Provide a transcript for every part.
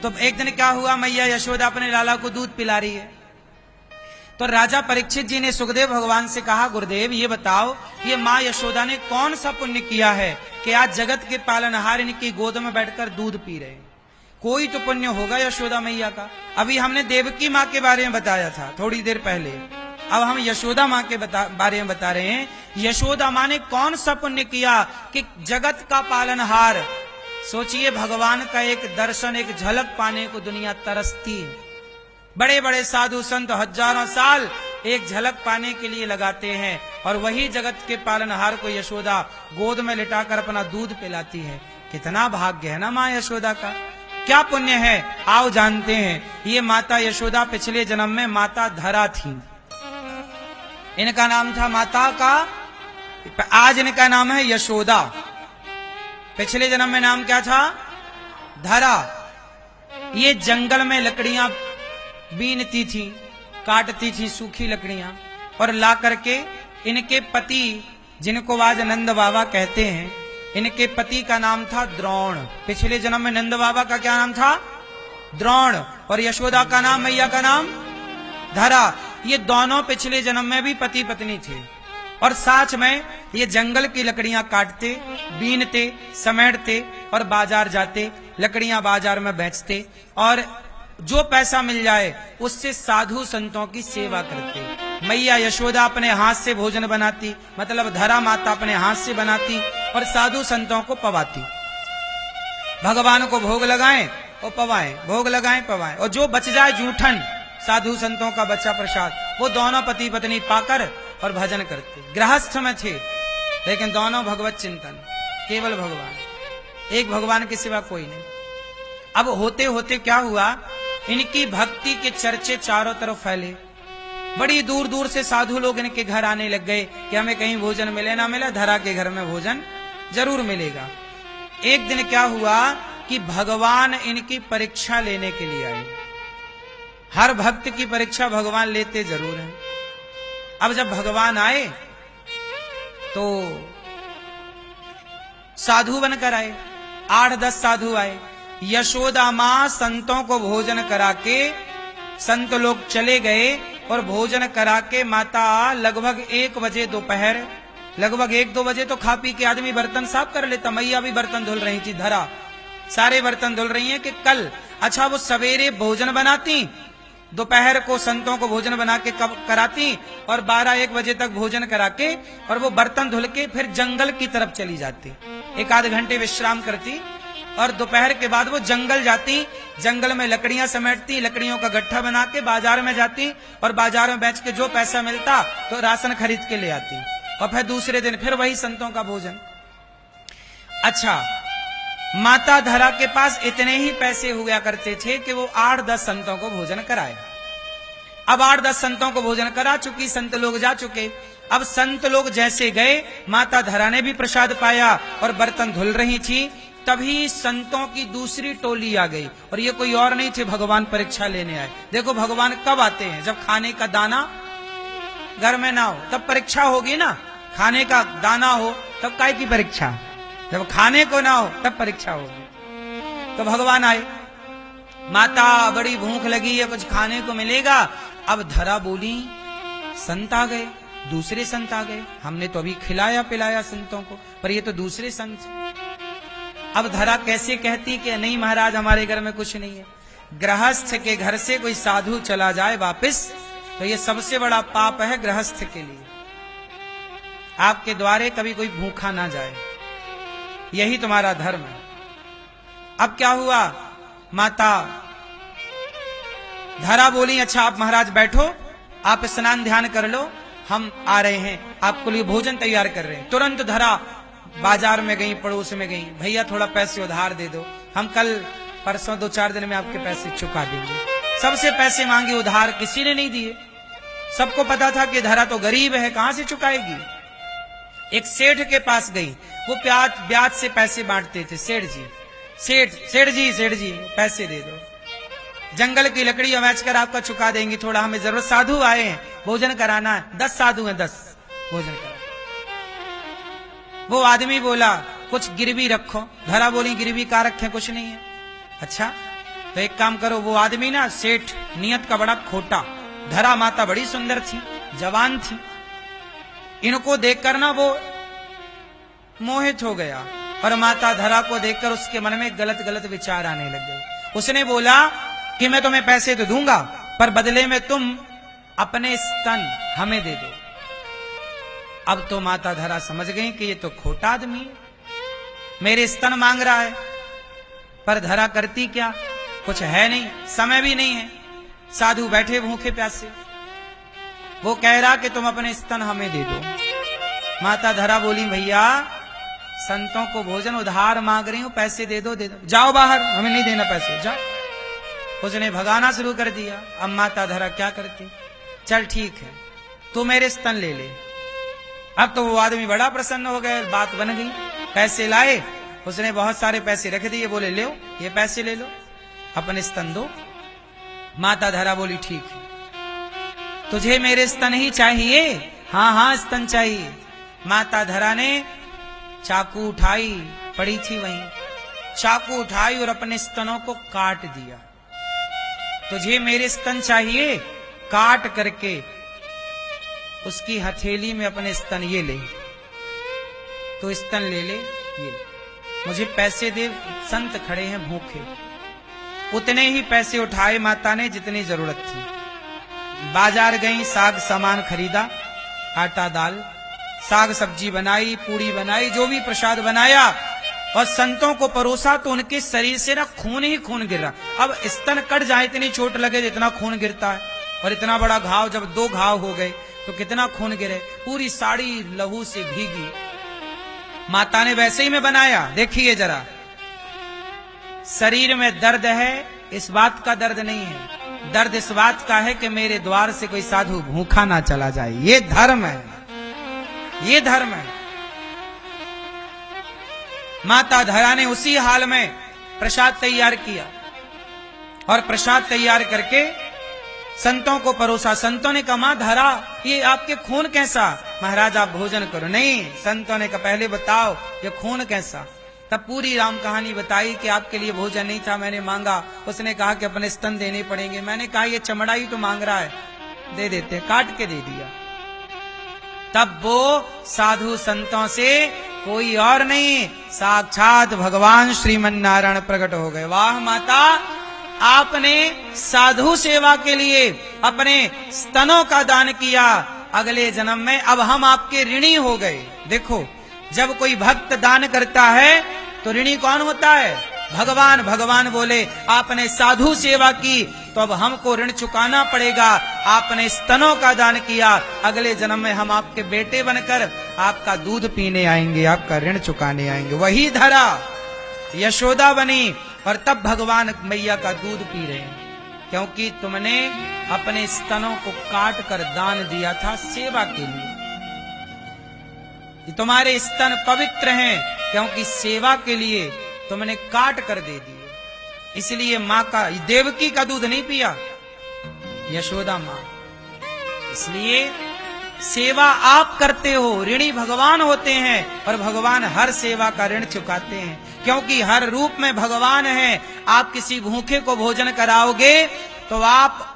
तो एक दिन क्या हुआ, मैया यशोदा अपने लाला को दूध पिला रही है। तो राजा परीक्षित जी ने सुखदेव भगवान से कहा, गुरुदेव ये बताओ, ये माँ यशोदा ने कौन सा पुण्य किया है कि आज जगत के पालनहार इनकी गोद में बैठकर दूध पी रहे हैं? कोई तो पुण्य होगा यशोदा मैया का। अभी हमने देवकी माँ के बारे में बताया था थोड़ी देर पहले, अब हम यशोदा माँ के बारे में बता रहे हैं। यशोदा माँ ने कौन सा पुण्य किया कि जगत का पालनहार, सोचिए भगवान का एक दर्शन, एक झलक पाने को दुनिया तरसती है। बड़े बड़े साधु संत हजारों साल एक झलक पाने के लिए लगाते हैं, और वही जगत के पालनहार को यशोदा गोद में लिटाकर अपना दूध पिलाती है। कितना भाग्य है ना माँ यशोदा का, क्या पुण्य है। आओ जानते हैं। ये माता यशोदा पिछले जन्म में माता धरा थी। इनका नाम था माता का, आज इनका नाम है यशोदा। पिछले जन्म में नाम क्या था? धरा। ये जंगल में लकड़ियां बीनती थी, काटती थी सूखी लकड़ियां, और ला करके इनके पति, जिनको आज नंद बाबा कहते हैं, इनके पति का नाम था द्रोण। पिछले जन्म में नंद बाबा का क्या नाम था? द्रोण। और यशोदा का नाम, मैया का नाम धरा। ये दोनों पिछले जन्म में भी पति पत्नी थे, और साथ में ये जंगल की लकड़ियां काटते, बीनते, समेटते और बाजार जाते, लकड़ियां बाजार में बेचते, और जो पैसा मिल जाए उससे साधु संतों की सेवा करते। मैया यशोदा अपने हाथ से भोजन बनाती, मतलब धरा माता अपने हाथ से बनाती और साधु संतों को पवाती। भगवान को भोग लगाएं और पवाएं, भोग लगाएं पवाएं, और जो बच जाए जूठन, साधु संतों का बचा प्रसाद, वो दोनों पति पत्नी पाकर और भजन करते। गृहस्थ में थे लेकिन दोनों भगवत चिंतन, केवल भगवान, एक भगवान के सिवा कोई नहीं। अब होते होते क्या हुआ, इनकी भक्ति के चर्चे चारों तरफ फैले। बड़ी दूर दूर से साधु लोग इनके घर आने लग गए कि हमें कहीं भोजन मिले ना मिले, धरा के घर में भोजन जरूर मिलेगा। एक दिन क्या हुआ कि भगवान इनकी परीक्षा लेने के लिए आए। हर भक्त की परीक्षा भगवान लेते जरूर हैं। अब जब भगवान आए तो साधु बनकर आए, 8-10 साधु आए। यशोदा मां संतों को भोजन करा के, संत लोग चले गए, और भोजन करा के माता लगभग 1 बजे दोपहर, लगभग 1-2 बजे तो खा पी के आदमी बर्तन साफ कर लेता। मैया भी बर्तन धुल रही थी, धरा सारे बर्तन धुल रही हैं कि कल, अच्छा वो सवेरे भोजन बनाती, दोपहर को संतों को भोजन बना के कराती, और 12-1 बजे तक भोजन करा के, और वो बर्तन धुल के फिर जंगल की तरफ चली जाती, 1-8 घंटे विश्राम करती, और दोपहर के बाद वो जंगल जाती, जंगल में लकड़ियां समेटती, लकड़ियों का गट्ठा बना के बाजार में जाती, और बाजार में बेच के जो पैसा मिलता तो राशन खरीद के ले आती, और फिर दूसरे दिन फिर वही संतों का भोजन। अच्छा, माता धरा के पास इतने ही पैसे हुआ करते थे कि वो 8-10 संतों को भोजन कराए। अब 8-10 संतों को भोजन करा चुकी, संत लोग जा चुके। अब संत लोग जैसे गए, माता धरा ने भी प्रसाद पाया और बर्तन धुल रही थी, तभी संतों की दूसरी टोली आ गई। और ये कोई और नहीं थे, भगवान परीक्षा लेने आए। देखो भगवान कब आते हैं? जब खाने का दाना घर में ना हो तब परीक्षा होगी ना। खाने का दाना हो तब काय की परीक्षा? जब खाने को ना हो तब परीक्षा होगी। तो भगवान आए, माता बड़ी भूख लगी है, कुछ खाने को मिलेगा। अब धरा बोली, संत आ गए, दूसरे संत आ गए, हमने तो अभी खिलाया पिलाया संतों को, पर ये तो दूसरे संत। अब धरा कैसे कहती कि नहीं महाराज हमारे घर में कुछ नहीं है। गृहस्थ के घर से कोई साधु चला जाए वापस तो ये सबसे बड़ा पाप है गृहस्थ के लिए। आपके द्वारे कभी कोई भूखा ना जाए, यही तुम्हारा धर्म है। अब क्या हुआ, माता धरा बोली, अच्छा आप महाराज बैठो, आप स्नान ध्यान कर लो, हम आ रहे हैं, आपके लिए भोजन तैयार कर रहे हैं। तुरंत धरा बाजार में गई, पड़ोस में गई, भैया थोड़ा पैसे उधार दे दो, हम कल परसों 2-4 दिन में आपके पैसे चुका देंगे। सबसे पैसे मांगे उधार, किसी ने नहीं दिए। सबको पता था कि धरा तो गरीब है, कहां से चुकाएगी। एक सेठ के पास गई, वो ब्याज से पैसे बांटते थे। सेठ जी पैसे दे दो, जंगल की लकड़ी बेचकर आपका चुका देंगे, थोड़ा हमें जरूरत, साधु आए हैं, भोजन कराना है, 10 साधु हैं, 10 भोजन करा। वो आदमी बोला कुछ गिरवी रखो। धरा बोली गिरवी का रखे, कुछ नहीं है। अच्छा तो एक काम करो, वो आदमी ना सेठ नियत का बड़ा खोटा, धरा माता बड़ी सुंदर थी, जवान थी, इनको देखकर ना वो मोहित हो गया और माता धरा को देखकर उसके मन में गलत गलत विचार आने लग गए। उसने बोला कि मैं तुम्हें पैसे तो दूंगा, पर बदले में तुम अपने स्तन हमें दे दो। अब तो माता धरा समझ गई कि ये तो खोटा आदमी है, मेरे स्तन मांग रहा है। पर धरा करती क्या, कुछ है नहीं, समय भी नहीं है, साधु बैठे भूखे प्यासे, वो कह रहा कि तुम अपने स्तन हमें दे दो। माता धरा बोली भैया संतों को भोजन उधार मांग रही हूं, पैसे दे दो, जाओ बाहर, हमें नहीं देना पैसे, जाओ। उसने भगाना शुरू कर दिया। अब माता धरा क्या करती, चल ठीक है तू मेरे स्तन ले ले। अब तो वो आदमी बड़ा प्रसन्न हो गया, बात बन गई, पैसे लाए, उसने बहुत सारे पैसे रख दिए, बोले ले ये पैसे ले लो, अपने स्तन दो। माता धरा बोली ठीक है, तुझे मेरे स्तन ही चाहिए? हाँ हाँ स्तन चाहिए। माता धरा ने चाकू उठाई, पड़ी थी वहीं, चाकू उठाई और अपने स्तनों को काट दिया। तुझे मेरे स्तन चाहिए? काट करके उसकी हथेली में अपने स्तन ये ले, तो स्तन ले ले, ये मुझे पैसे दे, संत खड़े हैं भूखे। उतने ही पैसे उठाए माता ने जितनी जरूरत थी, बाजार गई, साग सामान खरीदा, आटा दाल, साग सब्जी बनाई, पूड़ी बनाई, जो भी प्रसाद बनाया और संतों को परोसा, तो उनके शरीर से ना खून ही खून गिर रहा। अब स्तन कट जाए, इतनी चोट लगे जितना खून गिरता है, और इतना बड़ा घाव, जब 2 घाव हो गए तो कितना खून गिरे, पूरी साड़ी लहू से भीगी। माता ने वैसे ही में बनाया, देखिए जरा, शरीर में दर्द है, इस बात का दर्द नहीं है, दर्द इस बात का है कि मेरे द्वार से कोई साधु भूखा ना चला जाए, ये धर्म है, ये धर्म है। माता धरा ने उसी हाल में प्रसाद तैयार किया और प्रसाद तैयार करके संतों को परोसा। संतों ने कहा मां धरा ये आपके खून कैसा? महाराज आप भोजन करो। नहीं, संतों ने कहा पहले बताओ ये खून कैसा। तब पूरी राम कहानी बताई कि आपके लिए भोजन नहीं था, मैंने मांगा, उसने कहा कि अपने स्तन देने पड़ेंगे। मैंने कहा ये चमड़ा ही तो मांग रहा है, दे देते, काट के दे दिया। तब वो साधु संतों से कोई और नहीं, साक्षात भगवान श्रीमन नारायण प्रकट हो गए। वाह माता, आपने साधु सेवा के लिए अपने स्तनों का दान किया, अगले जन्म में अब हम आपके ऋणी हो गए। देखो, जब कोई भक्त दान करता है तो ऋणी कौन होता है? भगवान। भगवान बोले आपने साधु सेवा की तो अब हमको ऋण चुकाना पड़ेगा। आपने स्तनों का दान किया, अगले जन्म में हम आपके बेटे बनकर आपका दूध पीने आएंगे, आपका ऋण चुकाने आएंगे। वही धरा यशोदा बनी और तब भगवान मैया का दूध पी रहे हैं, क्योंकि तुमने अपने स्तनों को काट कर दान दिया था सेवा के लिए। तुम्हारे स्तन पवित्र हैं क्योंकि सेवा के लिए तुमने काट कर दे दिए। इसलिए माँ का, देवकी का दूध नहीं पिया, यशोदा माँ। इसलिए सेवा आप करते हो, ऋणी भगवान होते हैं और भगवान हर सेवा का ऋण चुकाते हैं, क्योंकि हर रूप में भगवान है। आप किसी भूखे को भोजन कराओगे तो आप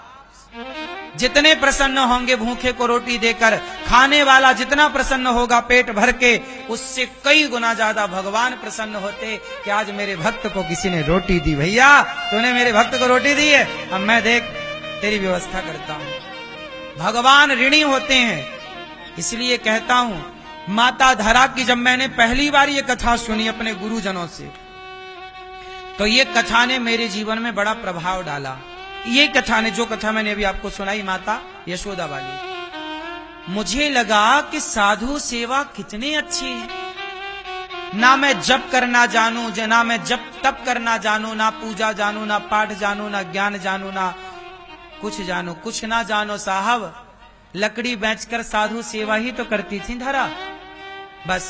जितने प्रसन्न होंगे भूखे को रोटी देकर, खाने वाला जितना प्रसन्न होगा पेट भर के, उससे कई गुना ज्यादा भगवान प्रसन्न होते कि आज मेरे भक्त को किसी ने रोटी दी। भैया तूने मेरे भक्त को रोटी दी है, अब मैं देख तेरी व्यवस्था करता हूं। भगवान ऋणी होते हैं। इसलिए कहता हूं, माता धरा की जब मैंने पहली बार ये कथा सुनी अपने गुरुजनों से, तो ये कथा ने मेरे जीवन में बड़ा प्रभाव डाला। ये कथा ने, जो कथा मैंने अभी आपको सुनाई माता यशोदा वाली, मुझे लगा कि साधु सेवा कितनी अच्छी है। ना मैं जप करना जानू, ना मैं जप तप करना जानू, ना पूजा जानू, ना पाठ जानू, ना ज्ञान जानू, ना कुछ जानू, कुछ ना जानो साहब। लकड़ी बेचकर साधु सेवा ही तो करती थी धरा, बस।